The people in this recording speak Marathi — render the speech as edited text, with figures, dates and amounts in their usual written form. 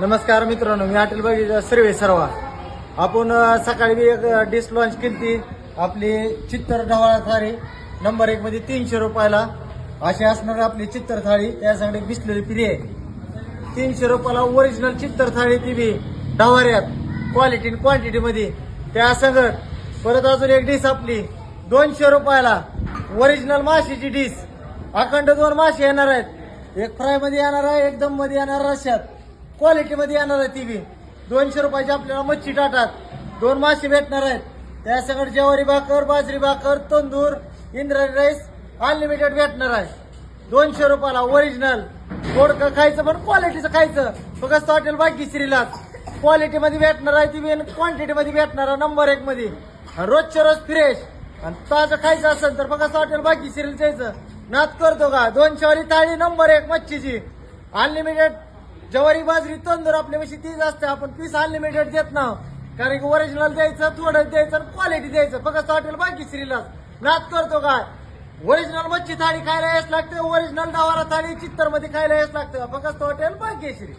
नमस्कार मित्रांनो, मी हॉटेल बगीचा सर्वे सर्वा. आपण सकाळी एक डिश लॉन्च केली आपली चित्तर ढवाळा थाळी नंबर 1 मध्ये 300 रुपयाला अशी असणार आपली चित्तर थाळी. त्यासाठी बिसलेली पिरी आहे 300 रुपयाला ओरिजिनल चित्तर थाळी ती बी ढवाऱ्यात क्वालिटी आणि क्वांटिटी मध्ये. त्या संगत परत अजून एक डिश आपली 200 रुपयाला ओरिजिनल माशीची डिश. अखंड 2 मासे येणार आहेत, एक फ्राय मध्ये येणार आहे, एकदम मध्ये येणार रश्यात क्वालिटी मध्ये येणार आहे. ती बी 200 रुपयाची आपल्याला मच्छी टाटात 2 मासे भेटणार आहेत. त्या सगळं ज्वारी भाकर, बाजरी भाकर, तंदूर, इंद्रायणी राईस अनलिमिटेड भेटणार आहे 200 रुपयाला. ओरिजिनल गोडकं खायचं पण क्वालिटीचं खायचं. फक्त हॉटेल भाग्यश्रीला क्वालिटी मध्ये भेटणार आहे ती बी, क्वांटिटी मध्ये भेटणार आहे नंबर 1 मध्ये. रोजच्या रोज फ्रेश आणि ताजं खायचं असेल तर फक्त हॉटेल भाग्यश्रीला जायचं. नाद करतो का 200 वाली थाळी नंबर 1 मच्छीची अनलिमिटेड. ज्वारी बाजरी तंदूर आपल्यापाशी तीच असते, आपण पीस अनलिमिटेड देत ना, कारण की ओरिजिनल द्यायचं, थोडं द्यायचं, क्वालिटी द्यायचं. फक्त हॉटेल भाग्यश्रीलाच नाद करतो काय. ओरिजिनल मच्छी थाळी खायला याच लागते, ओरिजिनल डावारा थाळी चित्तर मध्ये खायला याच लागतं. फक्त हॉटेल भाग्यश्री.